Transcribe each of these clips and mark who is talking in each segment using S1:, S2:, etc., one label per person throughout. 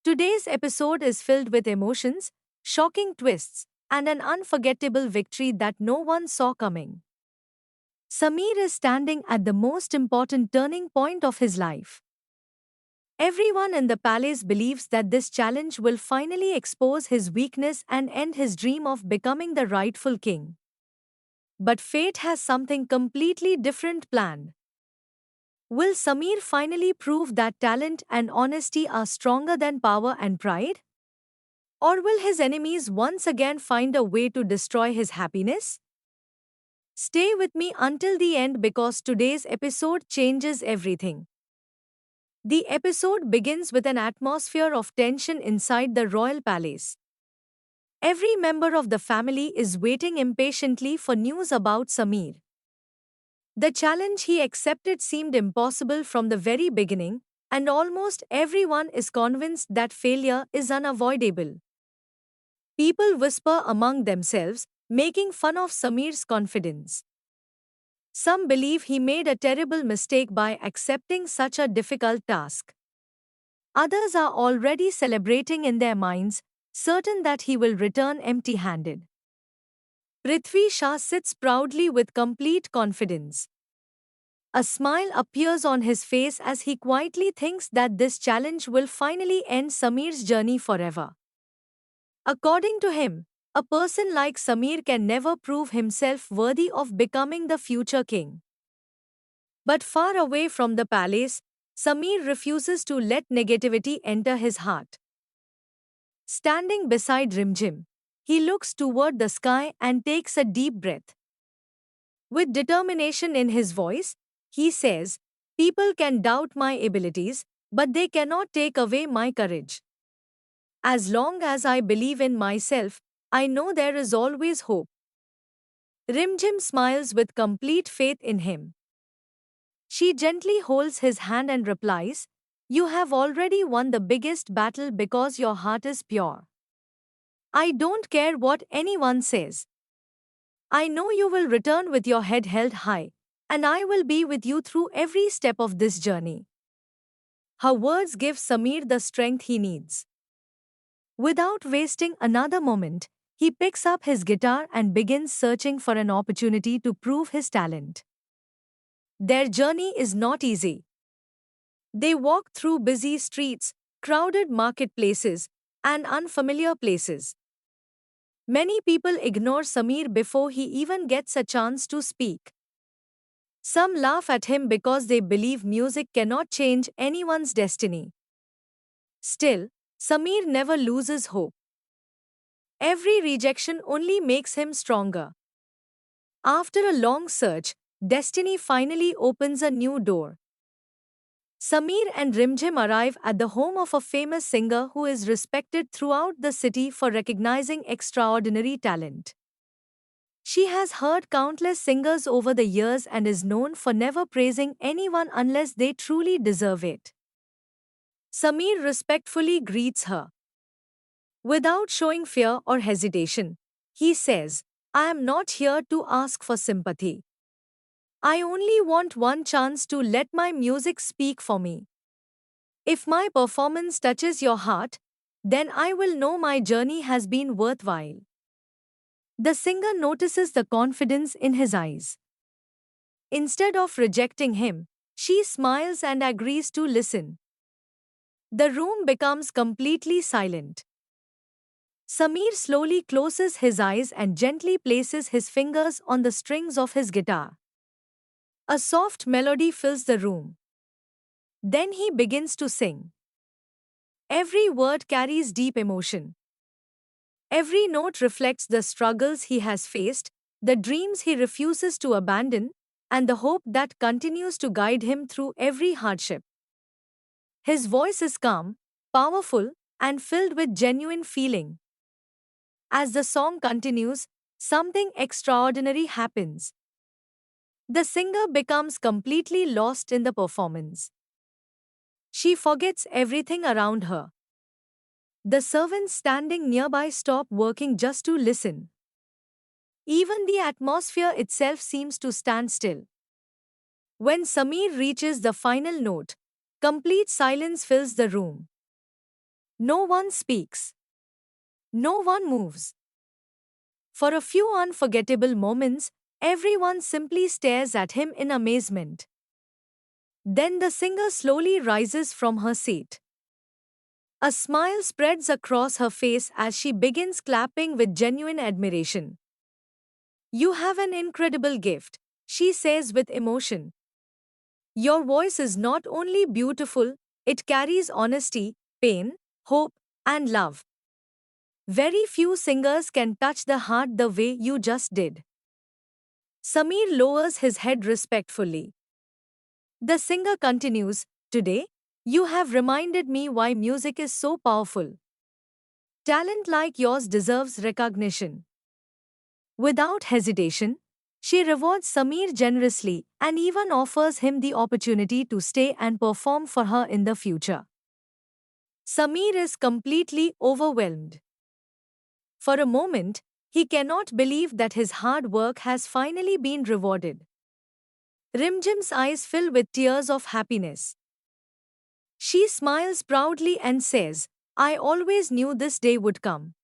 S1: Today's episode is filled with emotions, shocking twists, and an unforgettable victory that no one saw coming. Samir is standing at the most important turning point of his life. Everyone in the palace believes that this challenge will finally expose his weakness and end his dream of becoming the rightful king. But fate has something completely different planned. Will Samir finally prove that talent and honesty are stronger than power and pride? Or will his enemies once again find a way to destroy his happiness? Stay with me until the end because today's episode changes everything. The episode begins with an atmosphere of tension inside the royal palace. Every member of the family is waiting impatiently for news about Samir. The challenge he accepted seemed impossible from the very beginning, and almost everyone is convinced that failure is unavoidable. People whisper among themselves, making fun of Samir's confidence. Some believe he made a terrible mistake by accepting such a difficult task. Others are already celebrating in their minds, certain that he will return empty handed. Prithvi Shah sits proudly with complete confidence. A smile appears on his face as he quietly thinks that this challenge will finally end Samir's journey forever. According to him, a person like Samir can never prove himself worthy of becoming the future king. But far away from the palace, Samir refuses to let negativity enter his heart. Standing beside Rimjim, he looks toward the sky and takes a deep breath. With determination in his voice, he says, "People can doubt my abilities, but they cannot take away my courage. As long as I believe in myself, I know there is always hope." Rimjim smiles with complete faith in him. She gently holds his hand and replies, "You have already won the biggest battle because your heart is pure. I don't care what anyone says. I know you will return with your head held high, and I will be with you through every step of this journey." Her words give Samir the strength he needs. Without wasting another moment, he picks up his guitar and begins searching for an opportunity to prove his talent. Their journey is not easy. They walk through busy streets, crowded marketplaces, and unfamiliar places. Many people ignore Samir before he even gets a chance to speak. Some laugh at him because they believe music cannot change anyone's destiny. Still, Samir never loses hope. Every rejection only makes him stronger. After a long search, destiny finally opens a new door. Samir and Rimjim arrive at the home of a famous singer who is respected throughout the city for recognizing extraordinary talent. She has heard countless singers over the years and is known for never praising anyone unless they truly deserve it. Samir respectfully greets her. Without showing fear or hesitation, he says, "I am not here to ask for sympathy. I only want one chance to let my music speak for me. If my performance touches your heart, then I will know my journey has been worthwhile." The singer notices the confidence in his eyes. Instead of rejecting him, she smiles and agrees to listen. The room becomes completely silent. Samir slowly closes his eyes and gently places his fingers on the strings of his guitar. A soft melody fills the room. Then he begins to sing. Every word carries deep emotion. Every note reflects the struggles he has faced, the dreams he refuses to abandon, and the hope that continues to guide him through every hardship. His voice is calm, powerful, and filled with genuine feeling. As the song continues, something extraordinary happens. The singer becomes completely lost in the performance. She forgets everything around her. The servants standing nearby stop working just to listen. Even the atmosphere itself seems to stand still. When Samir reaches the final note, complete silence fills the room. No one speaks. No one moves. For a few unforgettable moments, everyone simply stares at him in amazement. Then the singer slowly rises from her seat. A smile spreads across her face as she begins clapping with genuine admiration. You have an incredible gift, she says with emotion. Your voice is not only beautiful, it carries honesty, pain, hope, and love. Very few singers can touch the heart the way you just did. Sameer lowers his head respectfully. The singer continues, Today, you have reminded me why music is so powerful. Talent like yours deserves recognition. Without hesitation, she rewards Sameer generously and even offers him the opportunity to stay and perform for her in the future. Sameer is completely overwhelmed. For a moment, he cannot believe that his hard work has finally been rewarded. Rimjim's eyes fill with tears of happiness. She smiles proudly and says, I always knew this day would come.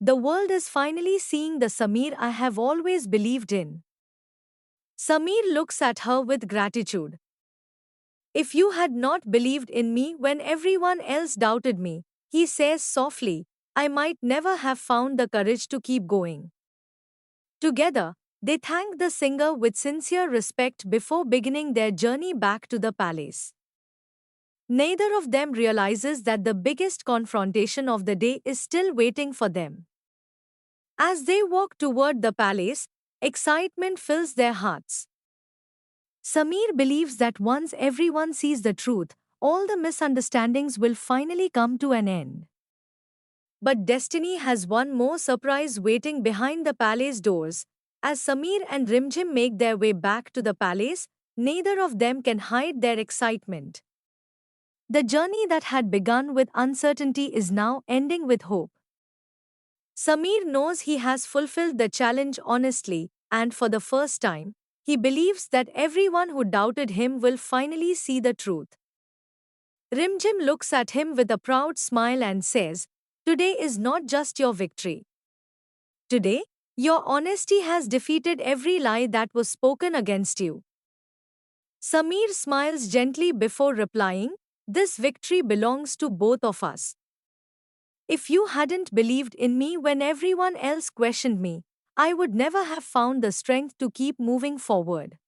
S1: The world is finally seeing the Sameer I have always believed in. Sameer looks at her with gratitude. If you had not believed in me when everyone else doubted me, he says softly, I might never have found the courage to keep going. Together, they thank the singer with sincere respect before beginning their journey back to the palace. Neither of them realizes that the biggest confrontation of the day is still waiting for them. As they walk toward the palace, excitement fills their hearts. Sameer believes that once everyone sees the truth, all the misunderstandings will finally come to an end. But destiny has one more surprise waiting behind the palace doors. As Sameer and Rimjim make their way back to the palace, neither of them can hide their excitement. The journey that had begun with uncertainty is now ending with hope. Sameer knows he has fulfilled the challenge honestly, and for the first time, he believes that everyone who doubted him will finally see the truth. Rimjim looks at him with a proud smile and says, Today is not just your victory. Today, your honesty has defeated every lie that was spoken against you. Sameer smiles gently before replying, This victory belongs to both of us. If you hadn't believed in me when everyone else questioned me, I would never have found the strength to keep moving forward.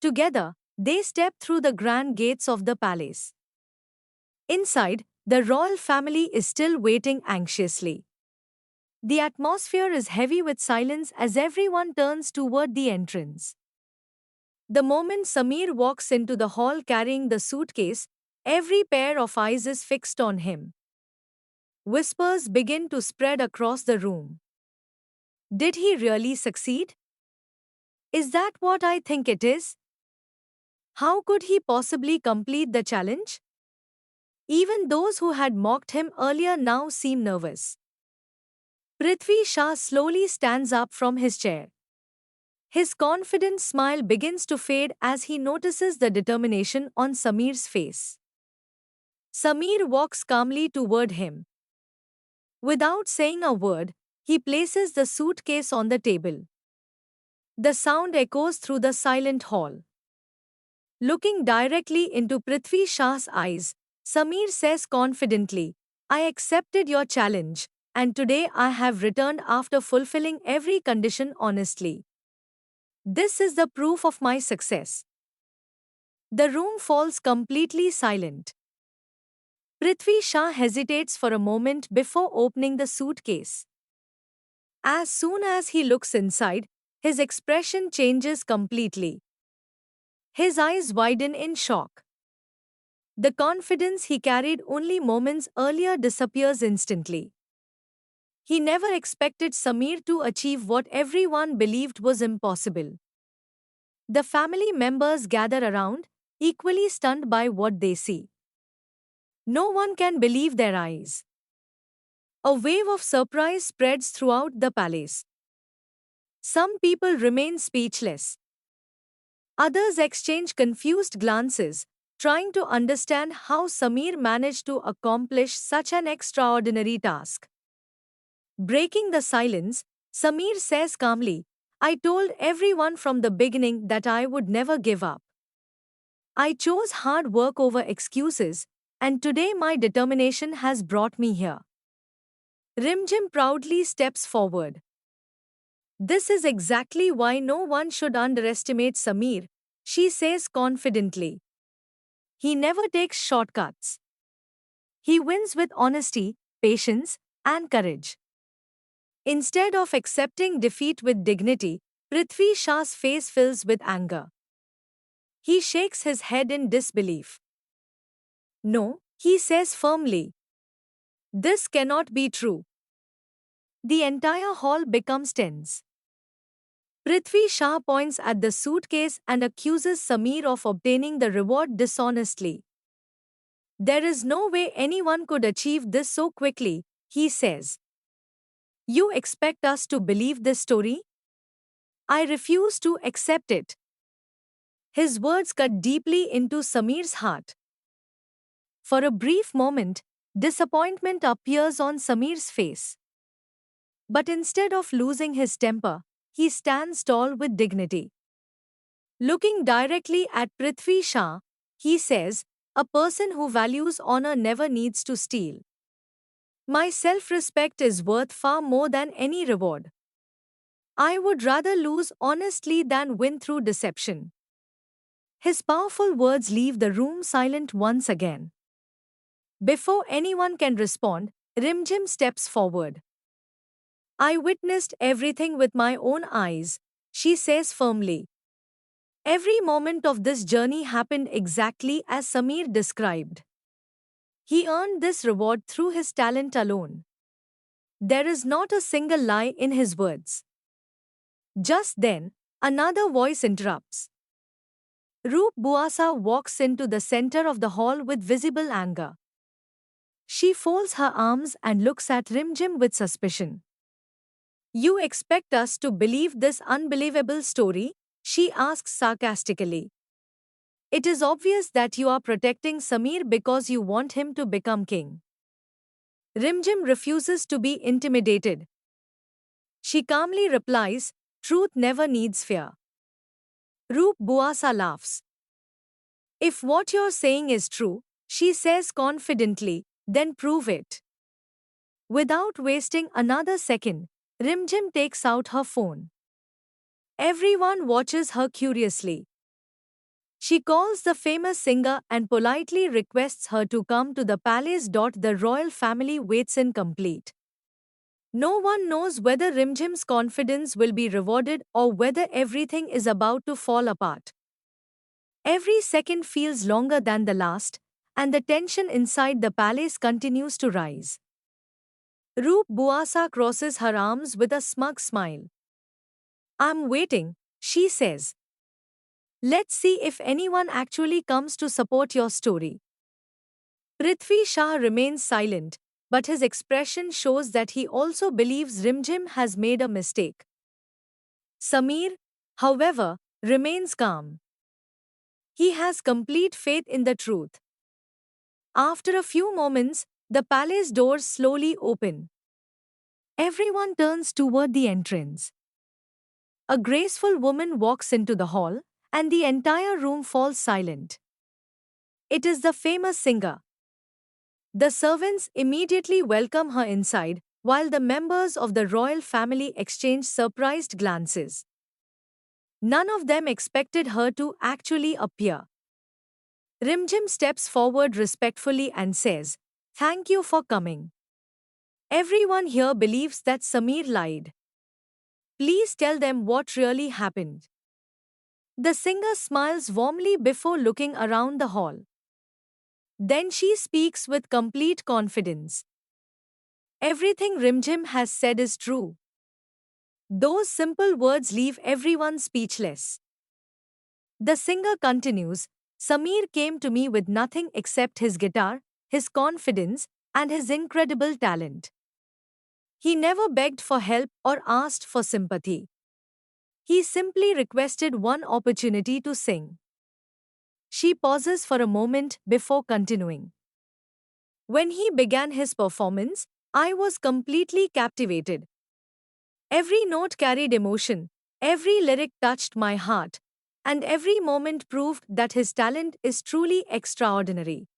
S1: Together, they step through the grand gates of the palace. Inside, the royal family is still waiting anxiously. The atmosphere is heavy with silence as everyone turns toward the entrance. The moment Sameer walks into the hall carrying the suitcase, every pair of eyes is fixed on him. Whispers begin to spread across the room. Did he really succeed? Is that what I think it is? How could he possibly complete the challenge? Even those who had mocked him earlier now seem nervous. Prithvi Shah slowly stands up from his chair. His confident smile begins to fade as he notices the determination on Sameer's face. Sameer walks calmly toward him. Without saying a word, he places the suitcase on the table. The sound echoes through the silent hall. Looking directly into Prithvi Shah's eyes, Sameer says confidently, I accepted your challenge, and today I have returned after fulfilling every condition honestly. This is the proof of my success. The room falls completely silent. Prithvi Shah hesitates for a moment before opening the suitcase. As soon as he looks inside, his expression changes completely. His eyes widen in shock. The confidence he carried only moments earlier disappears instantly. He never expected Sameer to achieve what everyone believed was impossible. The family members gather around, equally stunned by what they see. No one can believe their eyes. A wave of surprise spreads throughout the palace. Some people remain speechless. Others exchange confused glances, trying to understand how Sameer managed to accomplish such an extraordinary task. Breaking the silence, Sameer says calmly, I told everyone from the beginning that I would never give up. I chose hard work over excuses, and today my determination has brought me here. Rimjim proudly steps forward. This is exactly why no one should underestimate Sameer, she says confidently. He never takes shortcuts. He wins with honesty, patience, and courage. Instead of accepting defeat with dignity, Prithvi Shah's face fills with anger. He shakes his head in disbelief. No, he says firmly. This cannot be true. The entire hall becomes tense. Prithvi Shah points at the suitcase and accuses Sameer of obtaining the reward dishonestly. There is no way anyone could achieve this so quickly, he says. You expect us to believe this story? I refuse to accept it. His words cut deeply into Sameer's heart. For a brief moment, disappointment appears on Sameer's face. But instead of losing his temper, he stands tall with dignity. Looking directly at Prithvi Shah, he says, a person who values honor never needs to steal. My self-respect is worth far more than any reward. I would rather lose honestly than win through deception. His powerful words leave the room silent once again. Before anyone can respond, Rimjim steps forward. I witnessed everything with my own eyes, she says firmly. Every moment of this journey happened exactly as Sameer described. He earned this reward through his talent alone. There is not a single lie in his words. Just then, another voice interrupts. Roop Buasa walks into the center of the hall with visible anger. She folds her arms and looks at Rimjim with suspicion. You expect us to believe this unbelievable story? She asks sarcastically. It is obvious that you are protecting Sameer because you want him to become king. Rimjim refuses to be intimidated. She calmly replies, truth never needs fear. Roop Buasa laughs. If what you're saying is true, she says confidently, then prove it. Without wasting another second, Rimjim takes out her phone. Everyone watches her curiously. She calls the famous singer and politely requests her to come to the palace. The royal family waits in complete. No one knows whether Rimjim's confidence will be rewarded or whether everything is about to fall apart. Every second feels longer than the last, and the tension inside the palace continues to rise. Roop Buasa crosses her arms with a smug smile. I'm waiting, she says. Let's see if anyone actually comes to support your story. Prithvi Shah remains silent, but his expression shows that he also believes Rimjim has made a mistake. Sameer, however, remains calm. He has complete faith in the truth. After a few moments, the palace doors slowly open. Everyone turns toward the entrance. A graceful woman walks into the hall, and the entire room falls silent. It is the famous singer. The servants immediately welcome her inside, while the members of the royal family exchange surprised glances. None of them expected her to actually appear. Rimjim steps forward respectfully and says, Thank you for coming. Everyone here believes that Sameer lied. Please tell them what really happened. The singer smiles warmly before looking around the hall. Then she speaks with complete confidence. Everything Rimjim has said is true. Those simple words leave everyone speechless. The singer continues, Sameer came to me with nothing except his guitar, his confidence, and his incredible talent. He never begged for help or asked for sympathy. He simply requested one opportunity to sing. She pauses for a moment before continuing. When he began his performance, I was completely captivated. Every note carried emotion, every lyric touched my heart, and every moment proved that his talent is truly extraordinary.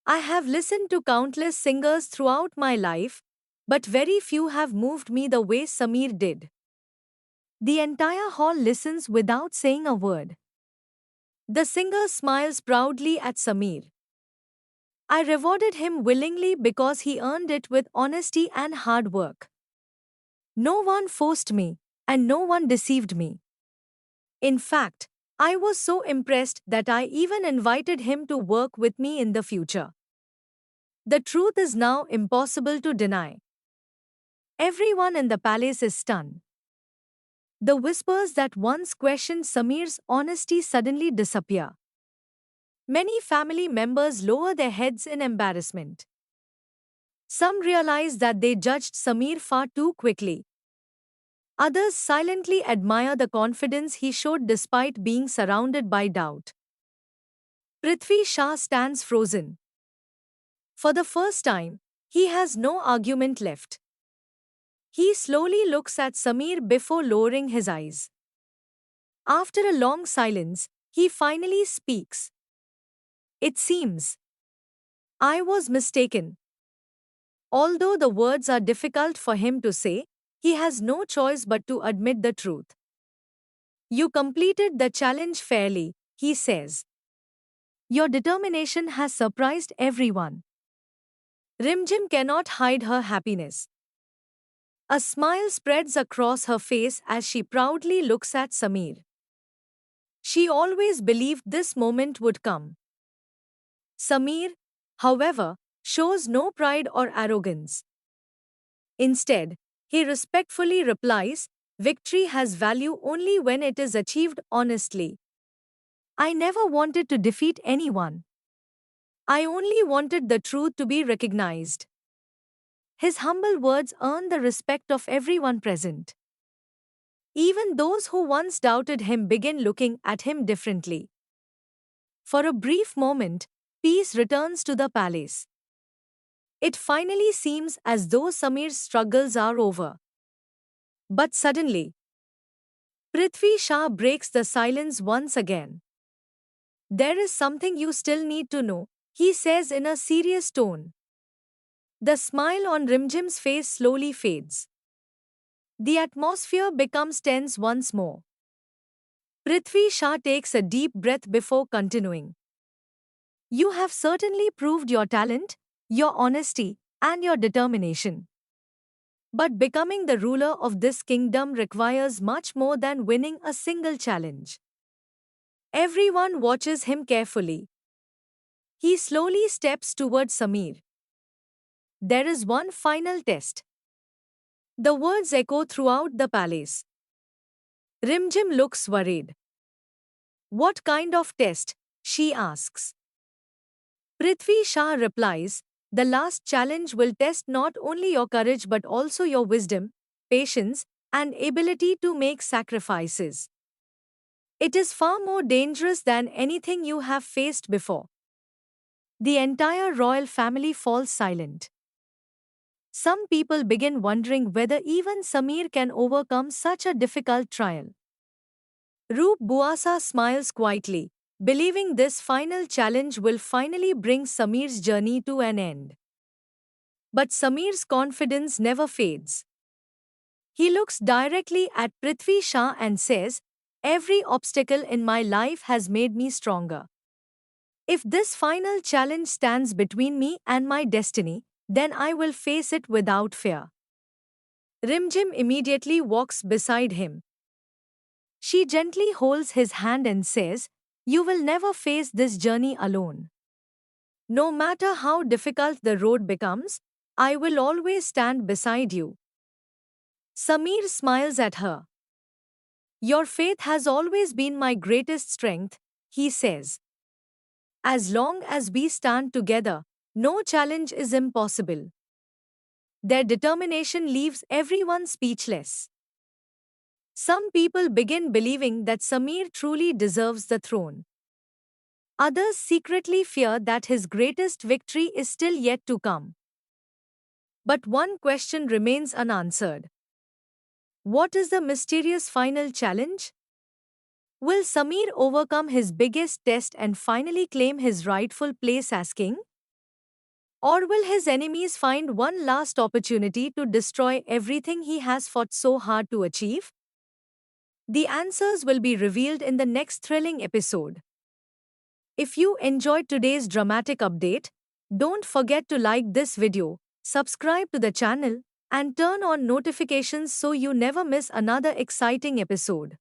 S1: I have listened to countless singers throughout my life, but very few have moved me the way Sameer did. The entire hall listens without saying a word. The singer smiles proudly at Sameer. I rewarded him willingly because he earned it with honesty and hard work. No one forced me, and no one deceived me. In fact, I was so impressed that I even invited him to work with me in the future. The truth is now impossible to deny. Everyone in the palace is stunned. The whispers that once questioned Sameer's honesty suddenly disappear. Many family members lower their heads in embarrassment. Some realize that they judged Sameer far too quickly. Others silently admire the confidence he showed despite being surrounded by doubt. Prithvi Shah stands frozen. For the first time, he has no argument left. He slowly looks at Sameer before lowering his eyes. After a long silence, he finally speaks. It seems I was mistaken. Although the words are difficult for him to say, he has no choice but to admit the truth. You completed the challenge fairly, he says. Your determination has surprised everyone. Rimjim cannot hide her happiness. A smile spreads across her face as she proudly looks at Sameer. She always believed this moment would come. Sameer, however, shows no pride or arrogance. Instead, he respectfully replies, victory has value only when it is achieved honestly. I never wanted to defeat anyone. I only wanted the truth to be recognized. His humble words earn the respect of everyone present. Even those who once doubted him begin looking at him differently. For a brief moment, peace returns to the palace. It finally seems as though Sameer's struggles are over. But suddenly, Prithvi Shah breaks the silence once again. There is something you still need to know, he says in a serious tone. The smile on Rimjim's face slowly fades. The atmosphere becomes tense once more. Prithvi Shah takes a deep breath before continuing. You have certainly proved your talent, your honesty, and your determination. But becoming the ruler of this kingdom requires much more than winning a single challenge. Everyone watches him carefully. He slowly steps toward Sameer. There is one final test. The words echo throughout the palace. Rimjim looks worried. What kind of test? She asks. Prithvi Shah replies, the last challenge will test not only your courage but also your wisdom, patience, and ability to make sacrifices. It is far more dangerous than anything you have faced before. The entire royal family falls silent. Some people begin wondering whether even Sameer can overcome such a difficult trial. Roop Buasa smiles quietly, believing this final challenge will finally bring Sameer's journey to an end. But Sameer's confidence never fades. He looks directly at Prithvi Shah and says, every obstacle in my life has made me stronger. If this final challenge stands between me and my destiny, then I will face it without fear. Rimjim immediately walks beside him. She gently holds his hand and says, you will never face this journey alone. No matter how difficult the road becomes, I will always stand beside you. Sameer smiles at her. Your faith has always been my greatest strength, he says. As long as we stand together, no challenge is impossible. Their determination leaves everyone speechless. Some people begin believing that Sameer truly deserves the throne. Others secretly fear that his greatest victory is still yet to come. But one question remains unanswered. What is the mysterious final challenge? Will Samir overcome his biggest test and finally claim his rightful place as king? Or will his enemies find one last opportunity to destroy everything he has fought so hard to achieve? The answers will be revealed in the next thrilling episode. If you enjoyed today's dramatic update, don't forget to like this video, subscribe to the channel, and turn on notifications so you never miss another exciting episode.